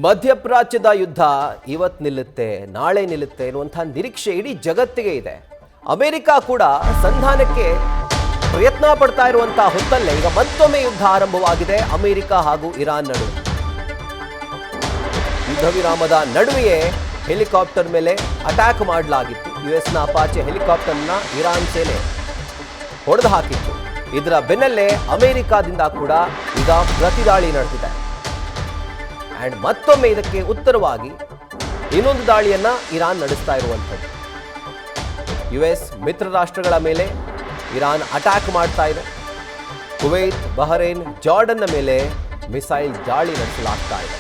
ಮಧ್ಯಪ್ರಾಚ್ಯದ ಯುದ್ಧ ಇವತ್ತು ನಿಲ್ಲುತ್ತೆ, ನಾಳೆ ನಿಲ್ಲುತ್ತೆ ಎನ್ನುವಂಥ ನಿರೀಕ್ಷೆ ಇಡೀ ಜಗತ್ತಿಗೆ ಇದೆ. ಅಮೆರಿಕ ಕೂಡ ಸಂಧಾನಕ್ಕೆ ಪ್ರಯತ್ನ ಪಡ್ತಾ ಇರುವಂತಹ ಹೊತ್ತಲ್ಲೇ ಈಗ ಮತ್ತೊಮ್ಮೆ ಯುದ್ಧ ಆರಂಭವಾಗಿದೆ ಅಮೆರಿಕ ಹಾಗೂ ಇರಾನ್ ನಡುವೆ. ಯುದ್ಧ ವಿರಾಮದ ನಡುವೆಯೇ ಹೆಲಿಕಾಪ್ಟರ್ ಮೇಲೆ ಅಟ್ಯಾಕ್ ಮಾಡಲಾಗಿತ್ತು. ಯುಎಸ್ನ ಅಪಾಚೆ ಹೆಲಿಕಾಪ್ಟರ್ನ ಇರಾನ್ ಸೇನೆ ಹೊಡೆದು ಹಾಕಿತ್ತು. ಇದರ ಬೆನ್ನಲ್ಲೇ ಅಮೆರಿಕಾದಿಂದ ಕೂಡ ಈಗ ಪ್ರತಿದಾಳಿ ನಡೆದಿದೆ. ಅಂಡ್ ಮತ್ತೊಮ್ಮೆ ಇದಕ್ಕೆ ಉತ್ತರವಾಗಿ ಇನ್ನೊಂದು ದಾಳಿಯನ್ನ ಇರಾನ್ ನಡೆಸ್ತಾ ಇರುವಂಥದ್ದು. ಯುಎಸ್ ಮಿತ್ರ ರಾಷ್ಟ್ರಗಳ ಮೇಲೆ ಇರಾನ್ ಅಟ್ಯಾಕ್ ಮಾಡ್ತಾ ಇದೆ. ಕುವೈತ್, ಬಹರೇನ್, ಜಾರ್ಡನ್ನ ಮೇಲೆ ಮಿಸೈಲ್ ದಾಳಿ ನಡೆಸಲಾಗ್ತಾ ಇದೆ.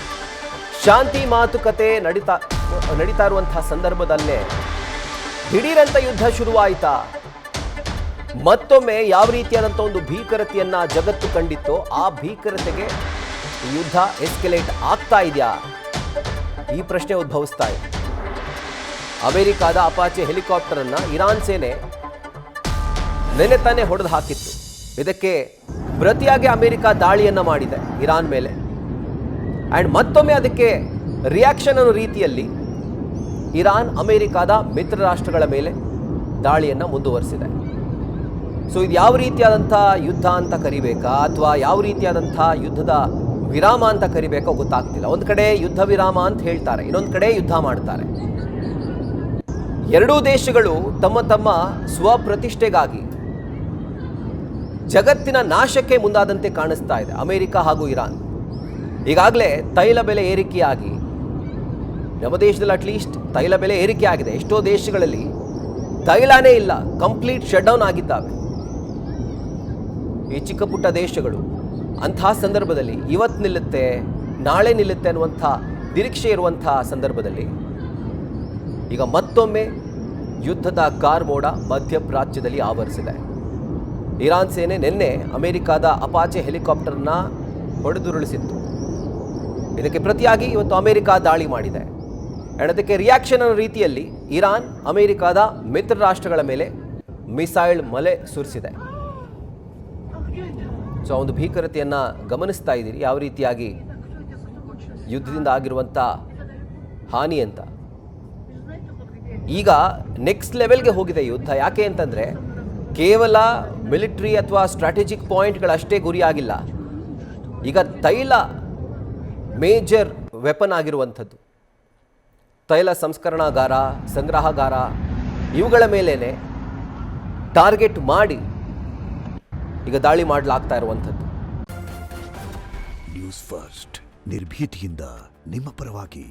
ಶಾಂತಿ ಮಾತುಕತೆ ನಡೀತಾ ಇರುವಂತಹ ಸಂದರ್ಭದಲ್ಲೇ ದಿಢೀರಂತ ಯುದ್ಧ ಶುರುವಾಯಿತಾ? ಮತ್ತೊಮ್ಮೆ ಯಾವ ರೀತಿಯಾದಂಥ ಒಂದು ಭೀಕರತೆಯನ್ನ ಜಗತ್ತು ಕಂಡಿತ್ತೋ ಆ ಭೀಕರತೆಗೆ ಯುದ್ಧ ಎಸ್ಕಲೇಟ್ ಆಗ್ತಾ ಇದೆಯಾ? ಈ ಪ್ರಶ್ನೆ ಉದ್ಭವಿಸ್ತಾ ಇದೆ. ಅಮೆರಿಕಾದ ಅಪಾಚೆ ಹೆಲಿಕಾಪ್ಟರ್ ಅನ್ನ ಇರಾನ್ ಸೇನೆ ನೆನೆ ತಾನೇ ಹೊಡೆದು ಹಾಕಿತ್ತು. ಇದಕ್ಕೆ ಪ್ರತಿಯಾಗಿ ಅಮೆರಿಕ ದಾಳಿಯನ್ನ ಮಾಡಿದೆ ಇರಾನ್ ಮೇಲೆ. ಅಂಡ್ ಮತ್ತೊಮ್ಮೆ ಅದಕ್ಕೆ ರಿಯಾಕ್ಷನ್ ಅನ್ನೋ ರೀತಿಯಲ್ಲಿ ಇರಾನ್ ಅಮೆರಿಕಾದ ಮಿತ್ರ ರಾಷ್ಟ್ರಗಳ ಮೇಲೆ ದಾಳಿಯನ್ನ ಮುಂದುವರಿಸಿದೆ. ಸೊ ಇದು ಯಾವ ರೀತಿಯಾದಂಥ ಯುದ್ಧ ಅಂತ ಕರಿಬೇಕಾ ಅಥವಾ ಯಾವ ರೀತಿಯಾದಂಥ ಯುದ್ಧದ ವಿರಾಮ ಅಂತ ಕರಿಬೇಕೋ ಗೊತ್ತಾಗ್ತಿಲ್ಲ. ಒಂದು ಕಡೆ ಯುದ್ಧ ವಿರಾಮ ಅಂತ ಹೇಳ್ತಾರೆ, ಇನ್ನೊಂದು ಕಡೆ ಯುದ್ಧ ಮಾಡ್ತಾರೆ. ಎರಡೂ ದೇಶಗಳು ತಮ್ಮ ತಮ್ಮ ಸ್ವಪ್ರತಿಷ್ಠೆಗಾಗಿ ಜಗತ್ತಿನ ನಾಶಕ್ಕೆ ಮುಂದಾದಂತೆ ಕಾಣಿಸ್ತಾ ಇದೆ ಅಮೆರಿಕ ಹಾಗೂ ಇರಾನ್. ಈಗಾಗಲೇ ತೈಲ ಬೆಲೆ ಏರಿಕೆಯಾಗಿ ನಮ್ಮ ದೇಶದಲ್ಲಿ ಅಟ್ಲೀಸ್ಟ್ ತೈಲ ಬೆಲೆ ಏರಿಕೆ ಆಗಿದೆ. ಎಷ್ಟೋ ದೇಶಗಳಲ್ಲಿ ತೈಲನೇ ಇಲ್ಲ, ಕಂಪ್ಲೀಟ್ ಶಟ್ ಡೌನ್ ಆಗಿದ್ದಾವೆ ಈ ಚಿಕ್ಕ ಪುಟ್ಟ ದೇಶಗಳು. ಅಂತಹ ಸಂದರ್ಭದಲ್ಲಿ ಇವತ್ತು ನಿಲ್ಲುತ್ತೆ, ನಾಳೆ ನಿಲ್ಲುತ್ತೆ ಅನ್ನುವಂಥ ನಿರೀಕ್ಷೆ ಇರುವಂಥ ಸಂದರ್ಭದಲ್ಲಿ ಈಗ ಮತ್ತೊಮ್ಮೆ ಯುದ್ಧದ ಕಾರ್ಮೋಡ ಮಧ್ಯಪ್ರಾಚ್ಯದಲ್ಲಿ ಆವರಿಸಿದೆ. ಇರಾನ್ ಸೇನೆ ನಿನ್ನೆ ಅಮೆರಿಕಾದ ಅಪಾಚೆ ಹೆಲಿಕಾಪ್ಟರ್ನ ಹೊಡೆದುರುಳಿಸಿತ್ತು. ಇದಕ್ಕೆ ಪ್ರತಿಯಾಗಿ ಇವತ್ತು ಅಮೆರಿಕ ದಾಳಿ ಮಾಡಿದೆ. ಅದಕ್ಕೆ ರಿಯಾಕ್ಷನ್ ಅನ್ನೋ ರೀತಿಯಲ್ಲಿ ಇರಾನ್ ಅಮೆರಿಕಾದ ಮಿತ್ರ ರಾಷ್ಟ್ರಗಳ ಮೇಲೆ ಮಿಸೈಲ್ ಮಲೆ ಸುರಿಸಿದೆ. ಸೊ ಒಂದು ಭೀಕರತೆಯನ್ನು ಗಮನಿಸ್ತಾ ಇದ್ದೀರಿ, ಯಾವ ರೀತಿಯಾಗಿ ಯುದ್ಧದಿಂದ ಆಗಿರುವಂಥ ಹಾನಿ ಅಂತ. ಈಗ ನೆಕ್ಸ್ಟ್ ಲೆವೆಲ್ಗೆ ಹೋಗಿದೆ ಯುದ್ಧ. ಯಾಕೆ ಅಂತಂದರೆ ಕೇವಲ ಮಿಲಿಟ್ರಿ ಅಥವಾ ಸ್ಟ್ರಾಟಜಿಕ್ ಪಾಯಿಂಟ್ಗಳಷ್ಟೇ ಗುರಿಯಾಗಿಲ್ಲ. ಈಗ ತೈಲ ಮೇಜರ್ ವೆಪನ್ ಆಗಿರುವಂಥದ್ದು, ತೈಲ ಸಂಸ್ಕರಣಾಗಾರ, ಸಂಗ್ರಹಗಾರ ಇವುಗಳ ಮೇಲೇ ಟಾರ್ಗೆಟ್ ಮಾಡಿ ಈಗ ದಾಳಿ ಮಾಡಲಾಗ್ತಾ ಇರುವಂಥದ್ದು. ನ್ಯೂಸ್ ಫಸ್ಟ್ ನಿರ್ಭೀತಿಯಿಂದ ನಿಮ್ಮ ಪರವಾಗಿ.